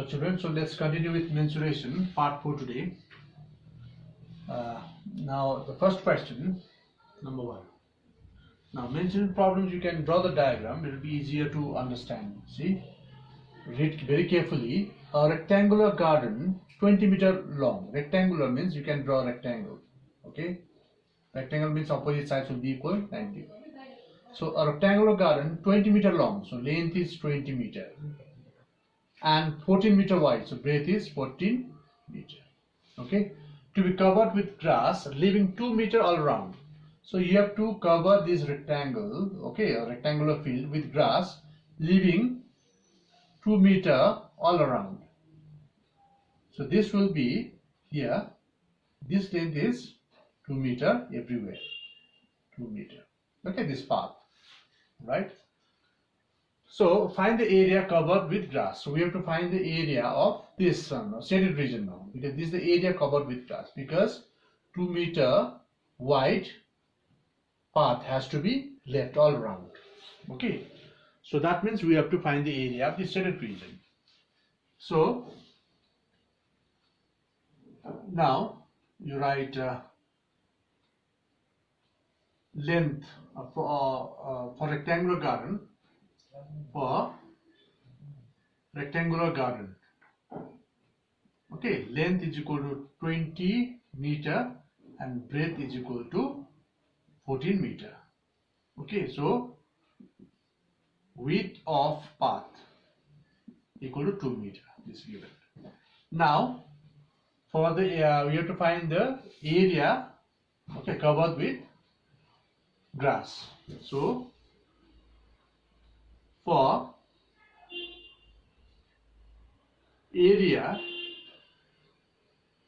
children, so let's continue with mensuration part 4 today. Now the first question, number 1. Now mensuration problems, you can draw the diagram, it will be easier to understand. See, read very carefully. A rectangular garden 20 meter long. Rectangular means you can draw a rectangle. Okay, rectangle means opposite sides will be equal 90. So a rectangular garden 20 meter long, so length is 20 meter and 14 meter wide, so breadth is 14 meter. Okay, to be covered with grass, leaving 2 meter all around. So you have to cover this rectangle, okay, a rectangular field with grass, leaving 2 meter all around. So this will be here, this length is 2 meter everywhere, 2 meter. Okay, this path, right? So find the area covered with grass. So we have to find the area of this shaded region now, because this is the area covered with grass, because 2 meter wide path has to be left all around. Okay, so that means we have to find the area of the shaded region. So now you write length for rectangular garden. For rectangular garden, okay, length is equal to 20 meter and breadth is equal to 14 meter. Okay, so width of path equal to 2 meter is given. Now for the we have to find the area, okay, covered with grass. So for area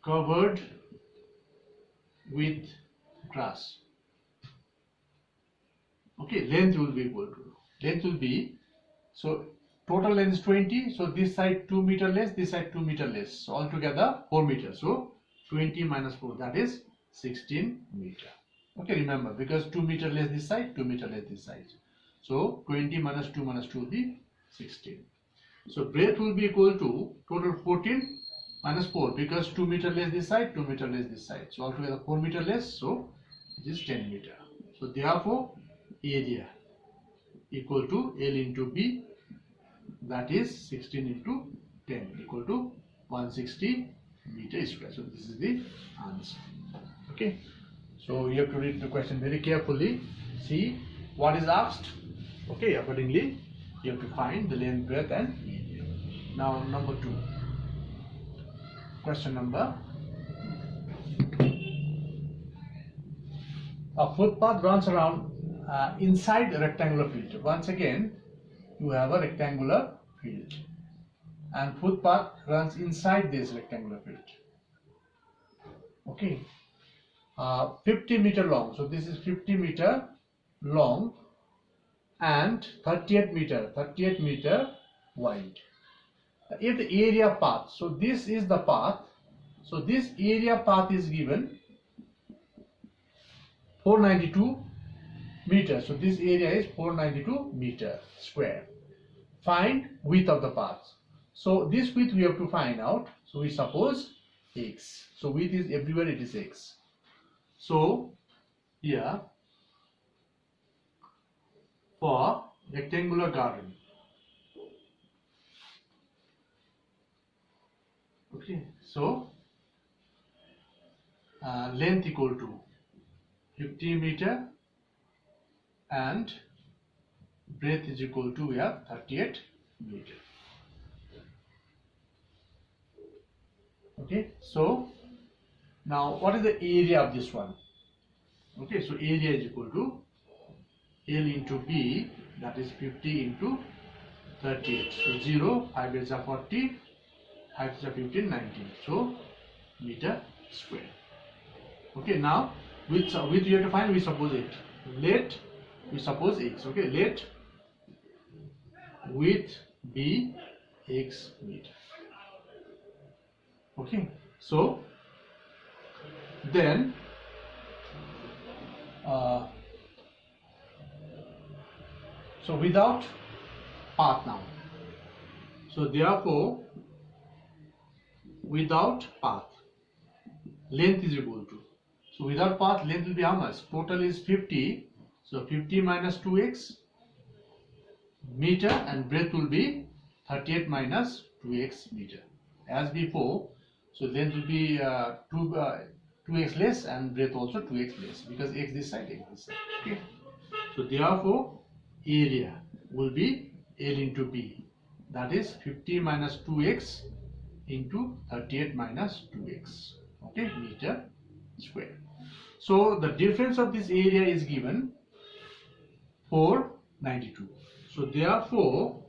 covered with grass, okay, length will be equal to, length will be, so total length is 20, so this side 2 meter less, this side 2 meter less, so altogether 4 meters. So 20 minus 4, that is 16 meter. Okay, remember, because 2 meter less this side, 2 meter less this side. So 20 minus 2 will be 16. So breadth will be equal to total 14 minus 4, because 2 meter less this side, 2 meter less this side. So altogether 4 meter less, so it is 10 meter. So therefore area equal to L into B, that is 16 into 10 equal to 160 meter square. So this is the answer. Okay, so you have to read the question very carefully, see what is asked. Okay, accordingly you have to find the length, breadth and area. Now number 2, question number, a footpath runs around inside the rectangular field. Once again you have a rectangular field and footpath runs inside this rectangular field. Okay, 50 meter long, so this is 50 meter long and 38 meter wide. If the area path, so this is the path, so this area path is given 492 meters, so this area is 492 meter square. Find width of the path. So this width we have to find out, so we suppose x, so width is everywhere, it is x. So here for rectangular garden, okay, so length equal to 50 meter and breadth is equal to, we have 38 meter. Okay, so now what is the area of this one? Okay, so area is equal to L into B, that is 50 into 38. So 0, 5 is 40, 5 is 15, 19. So meter square. Okay, now width you have to find, we suppose it. Let we suppose x. Okay, let width be x meter. Okay, so then so without path now, so therefore without path, length is equal to, so without path length will be how much? Total is 50, so 50 minus 2x meter, and breadth will be 38 minus 2x meter as before. So length will be 2x less and breadth also 2x less, because x this side, x this side. Okay. So therefore area will be L into B, that is 50 minus 2x into 38 minus 2x, okay, meter square. So the difference of this area is given 492. So therefore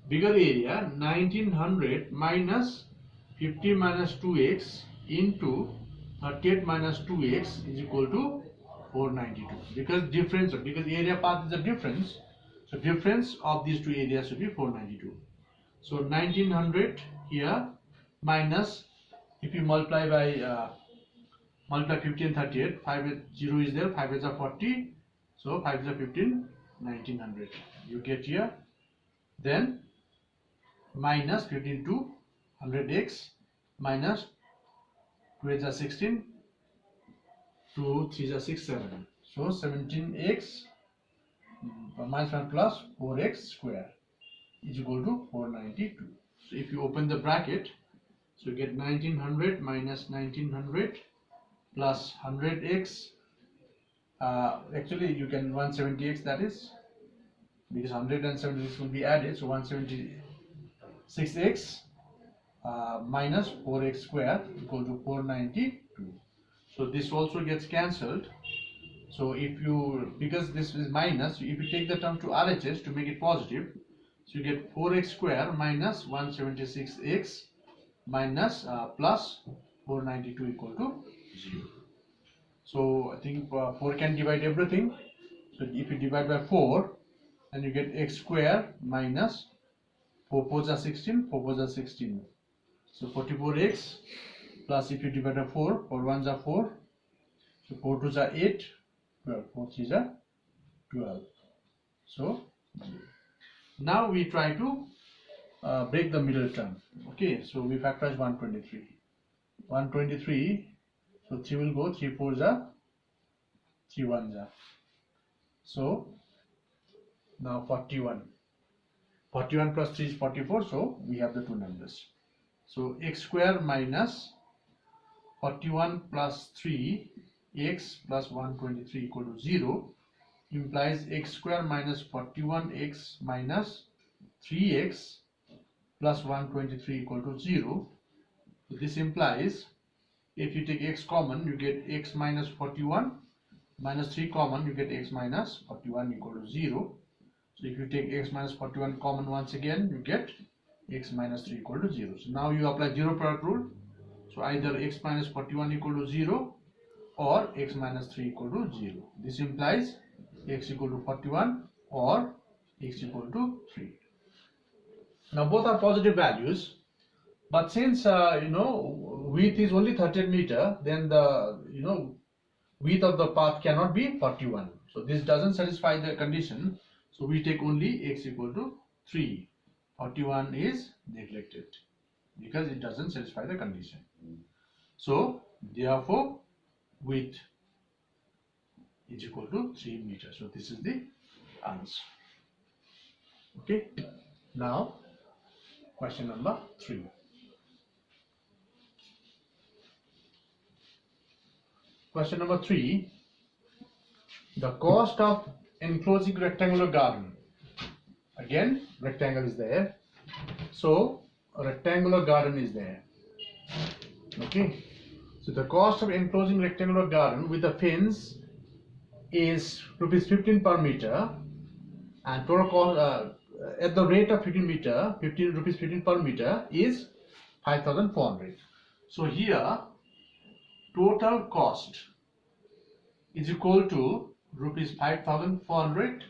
bigger area 1900 minus 50 minus 2x into 38 minus 2x is equal to 492, because difference, because area path is the difference, so difference of these two areas should be 492. So 1900 here minus, if you multiply by multiply 50 and 38, 5 with 0 is there, 5 is a 40, so 5 is a 15, 1900 you get here. Then minus 15 to 100x minus 2 is a 16, 2 3 is a 6 7, so 17x minus 1 plus 4x square is equal to 492. So if you open the bracket, so you get 1900 minus 1900 plus 100x, actually you can 170x, that is, because 176 will be added, so 176x minus 4x square equal to 492. So this also gets cancelled. So if you, because this is minus, if you take the term to RHS to make it positive, so you get 4x square minus 176x minus plus 492 equal to 0. So I think 4 can divide everything. So if you divide by 4, then you get x square minus 4 4s are 16, 4 4s are 16. So 44x plus, if you divide by 4, 4 1s are 4, so 4 2s are 8, 12, 4 3s are 12. So now we try to break the middle term. Okay, so we factorize 123. 123, so 3 will go, 3 4s are, 3 1s are. So now 41. 41 plus 3 is 44, so we have the two numbers. So x square minus 41 plus 3 x plus 123 equal to 0 implies x square minus 41x minus 3x plus 123 equal to 0. So this implies if you take x common, you get x minus 41 minus 3 common, you get x minus 41 equal to 0. So if you take x minus 41 common once again, you get x minus 3 equal to 0. So now you apply zero product rule. So either x minus 41 equal to 0 or x minus 3 equal to 0. This implies x equal to 41 or x equal to 3. Now both are positive values, but since width is only 38 meter, then the width of the path cannot be 41. So this doesn't satisfy the condition. So we take only x equal to 3. 41 is neglected because it doesn't satisfy the condition. So therefore width is equal to 3 meters. So this is the answer. Okay. Now question number 3. Question number 3. The cost of enclosing rectangular garden. Again, rectangle is there. So a rectangular garden is there. Okay. So the cost of enclosing rectangular garden with a fence is rupees 15 per meter, and total cost at the rate of 15 rupees 15 per meter is 5,400. So here total cost is equal to rupees 5,400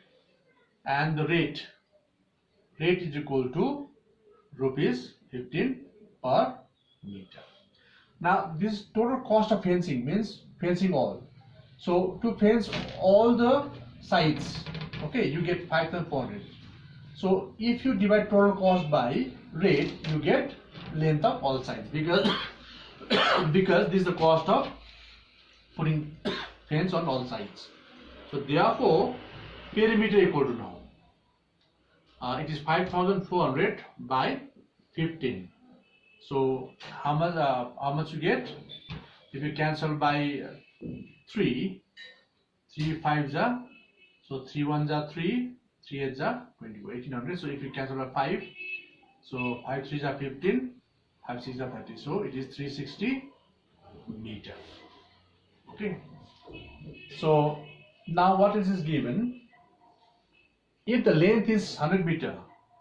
and the rate is equal to rupees 15 per meter. Now this total cost of fencing means fencing all. So to fence all the sides, okay, you get 5,400. So if you divide total cost by rate, you get length of all sides, because because this is the cost of putting fence on all sides. So therefore perimeter equal to now it is 5400 by 15. So how much you get if you cancel by 3 5s are, so 3 1s are 3, 3 8s are 20, 1800. So if you cancel by 5, so 5 3s are 15, 5 6s are 30, so it is 360 meter. Okay, so now what else is given? If the length is 100 meter,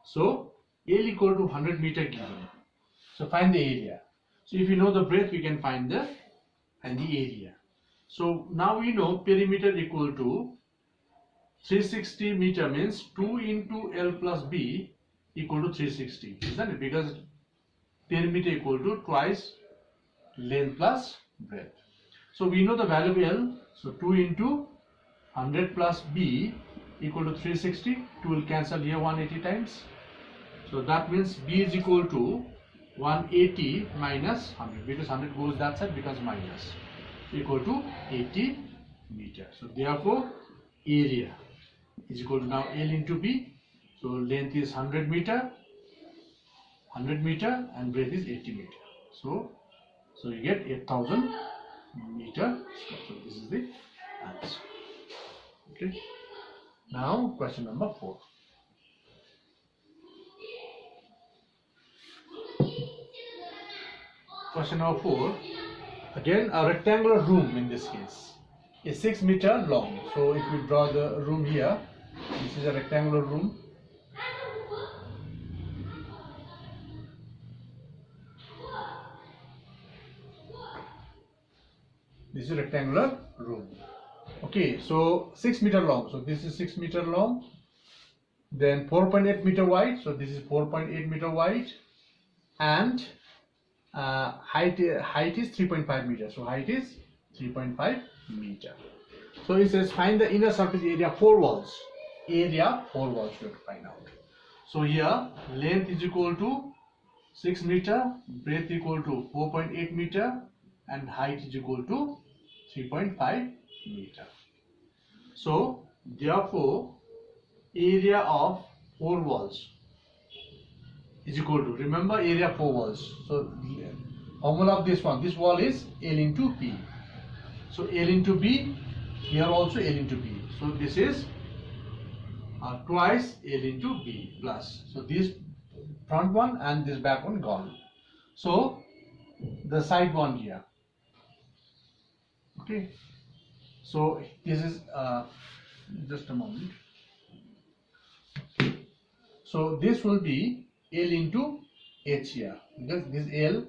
so L equal to 100 meter given, so find the area. So if you know the breadth, we can find the area. So now we know perimeter equal to 360 meter means 2 into L plus B equal to 360, isn't it? Because perimeter equal to twice length plus breadth. So we know the value of L, so 2 into 100 plus B equal to 360. 2 will cancel here 180 times. So that means B is equal to 180 minus 100, because 100 goes that side, becomes minus, equal to 80 meter. So therefore area is equal to now L into B. So length is 100 meter and breadth is 80 meter. So you get 8000 meter square. So this is the answer. Okay. Now question number 4. Question number 4. Again a rectangular room in this case is 6 meter long. So if we draw the room here, this is a rectangular room. This is a rectangular room. Okay, so 6 meter long. So this is 6 meter long. Then 4.8 meter wide. So this is 4.8 meter wide, and height is 3.5 meters. So height is 3.5 meter. So it says find the inner surface area 4 walls. Area 4 walls you have to find out. So here length is equal to 6 meter, breadth equal to 4.8 meter, and height is equal to 3.5 meter. So therefore area of 4 walls is equal to, remember area 4 walls. So formula of this wall is L into B. So L into B, here also L into B. So this is twice L into B plus. So this front one and this back one gone. So the side one here. Okay. So this is just a moment. So this will be L into H here, because this L,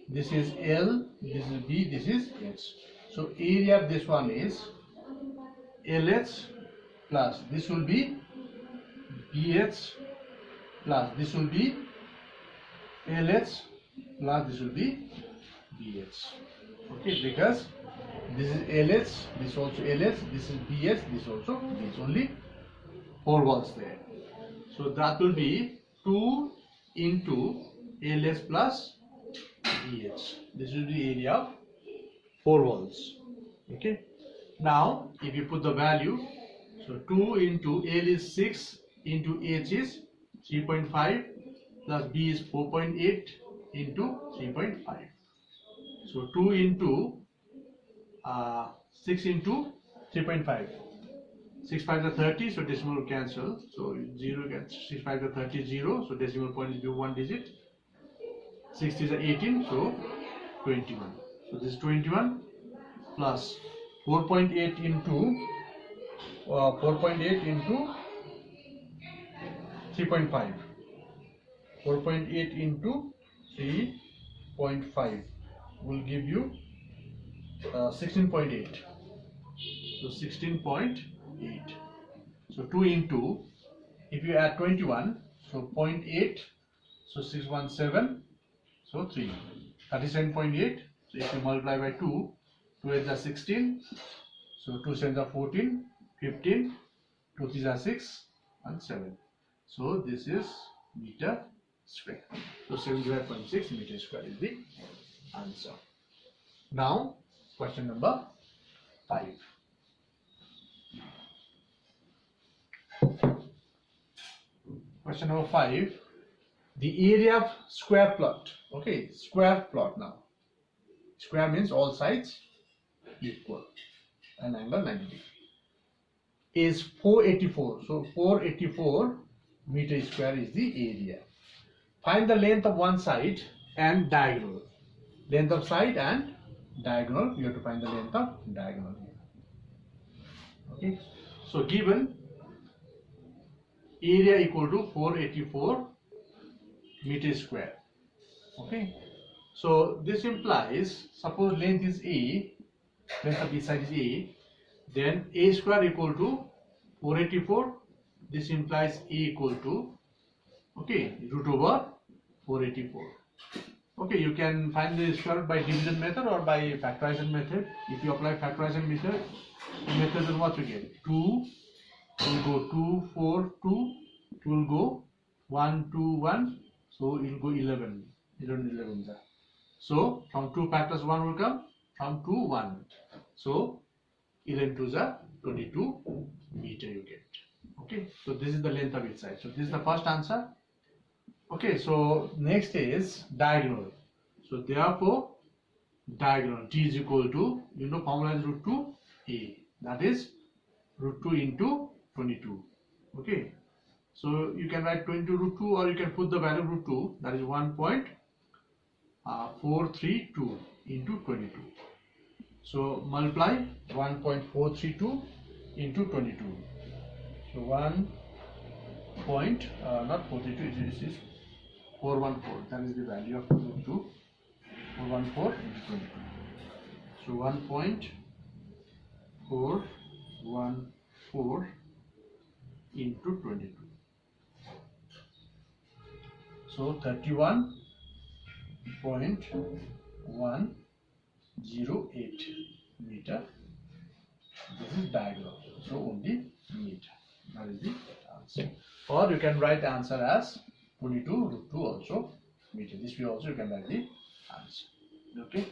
this is L, this is B, this is H. So area of this one is LH plus this will be BH plus this will be LH plus this will be BH. Okay, because this is LH, this also LH, this is BH, this also BH. Only 4 walls there. So that will be 2 into LH plus BH. This will be area of 4 walls. Okay. Now if you put the value, so 2 into L is 6 into H is 3.5 plus B is 4.8 into 3.5. So 2 into 6 into 3.5. 6 5 are 30, so decimal will cancel. So 0 gets 6 5 are 30, 0. So decimal point is 1 digit. 6 is 18, so 21. So this is 21 plus 4.8 into 3.5. 4.8 into 3.5 will give you 16.8. So 16.8. So 2 into, if you add 21, so 0.8, so 617, so 3, 37.8. So if you multiply by 2, 2 8s are 16, so 2 7s are 14, 15, 2 3s are 6, and 7. So this is meter square. So 75.6 meter square is the answer. Now question number 5. Question number 5. The area of square plot. Okay, square plot now. Square means all sides equal and angle 90 degree. Is 484. So 484 meter square is the area. Find the length of one side and diagonal. Length of side and diagonal. You have to find the length of diagonal here. Okay. So given area equal to 484 meter square. Okay. So this implies, suppose length is A, length of this side is A, then A square equal to 484. This implies A equal to, okay, root over 484. Okay, you can find the square root by division method or by factorization method. If you apply factorization method, then what you get? 2 will go 2, 4, 2, 2 will go 1, 2, 1, so it will go 11. 11. So from 2 factors 1 will come, from 2, 1. So 11 to the 22 meter you get. Okay, so this is the length of each side. So this is the first answer. Okay, so next is diagonal. So therefore diagonal D is equal to, you know, formula is root 2 A, that is root 2 into 22. Okay, so you can write 22 root 2, or you can put the value root 2, that is 1.432 into 22. So multiply 1.432 into 22. So not 432, it is 414. That is the value of root 2. 414 into 22. So 1.414 into 22. So 31.108 meter. This is diagonal. So only meter. That is the answer. Or you can write the answer as 22 root 2 also meter. This way also you can write the answer. Okay.